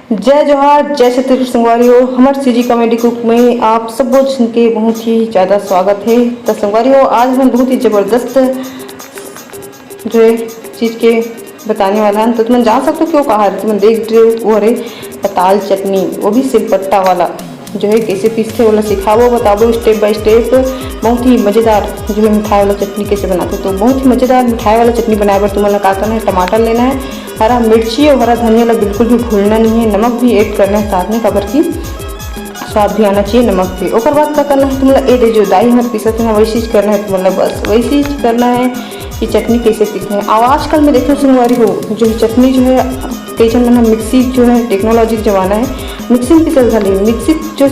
जय जोहार, जय छत्तीसगढ़ संगवारियों। हमारे सीजी कॉमेडी कुक में आप सब सुन के बहुत ही ज़्यादा स्वागत है। तो संगवारियों, आज हम बहुत ही ज़बरदस्त जो है चीज़ के बताने वाला है। तो तुम जान सकते हो क्यों कहा है, तुम देख रहे हो वो अरे पताल चटनी, वो भी सिलपट्टा वाला जो है कैसे पीसते वाला सिखाओ बताओ स्टेप बाय स्टेप। बहुत ही मज़ेदार जो है मिठाई वाला चटनी कैसे बनाते, तो बहुत ही मज़ेदार मिठाई वाला चटनी बनाए पर तुम्हें क्या करना है, टमाटर लेना है, हरा मिर्ची और हरा धनिया ला बिल्कुल भी भूलना नहीं है, नमक भी ऐड करना है साथ में, खबर की स्वाद भी आना चाहिए नमक भी। और बाद क्या करना है तुम्हें, ये जो दाई हमारे पीसते हैं वही चीज़ करना है तुम्हें, बस वही चीज़ करना है कि चटनी कैसे पीसना है। अब आजकल मैं देखने सुनवारी हो जो चटनी जो है कई जन मैंने मिक्सी जो है टेक्नोलॉजी का जमाना है, मिक्सी में पीसल खाली मिक्सी जो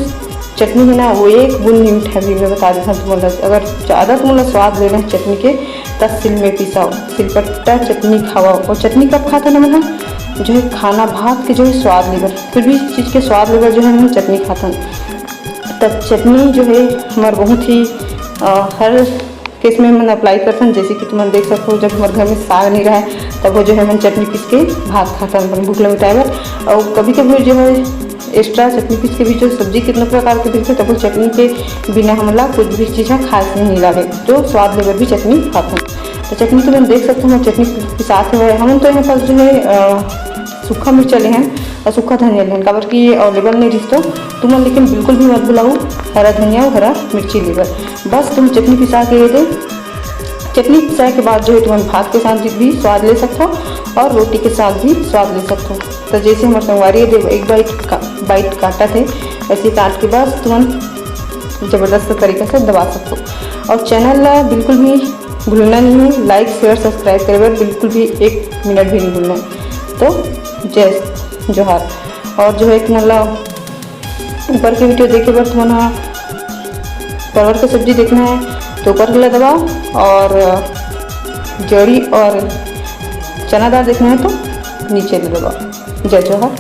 चटनी है ना वो एक बूंद नहीं मिठा भी मैं बता देता हूँ तुम्हें। अगर ज़्यादा तुम्हें स्वाद लेना है चटनी के तब सिल में पीसाओ, सिलपट्टा चटनी खाओ। और चटनी कब खाता ना मतलब जो है खाना भात के जो है स्वाद लेकर, कुछ भी चीज़ के स्वाद लेकर जो है हम चटनी खाता हूँ। तब चटनी जो है हमारे बहुत ही हर केस में मैंने अप्लाई करता हूँ। जैसे कि तुम देख सकते हो, जब हमारे घर में साग नहीं रहा है तब वो जो है मैं चटनी पीस के भात खाता हूँ भूख लगे टाइम। और कभी कभी जो है एक्स्ट्रा चटनी पीस के भी जो सब्जी कितने प्रकार के पीसते तब वो चटनी के बिना हमला कुछ भी चीज़ खास नहीं लगे, जो स्वाद लेकर भी चटनी खाता हूँ। तो चटनी तो मैंने देख सकते हो मैं चटनी पिसाते हुए हम तो यहाँ पर जो है सूखा मिर्चा ले हैं और सूखा धनिया लें, खबर की अवेलेबल नहीं रिश्तो तुम, लेकिन बिल्कुल भी मत बुलाओ हरा धनिया और हरा मिर्ची लेकर, बस तुम चटनी पिसा के ये दे। चटनी पिसाए के बाद जो है तुम भात के साथ भी स्वाद ले सकते हो और रोटी के साथ भी स्वाद ले सकते हो। तो जैसे हमारे संगवारी एक बाइट काटा थे ऐसे काट के बाद तुम ज़बरदस्त तरीके से दबा सकते हो। और चैनल बिल्कुल भी भूलना नहीं है, लाइक शेयर सब्सक्राइब करे बिल्कुल भी 1 मिनट भी नहीं भूलना है। तो जय जोहार। और जो है कि मतलब ऊपर की वीडियो देखे बार तुम्हारा परवर की सब्जी देखना है तो ऊपर के लिए दबाओ, और जड़ी और चना दाल देखना है तो नीचे ले दबाओ। जय जोहार।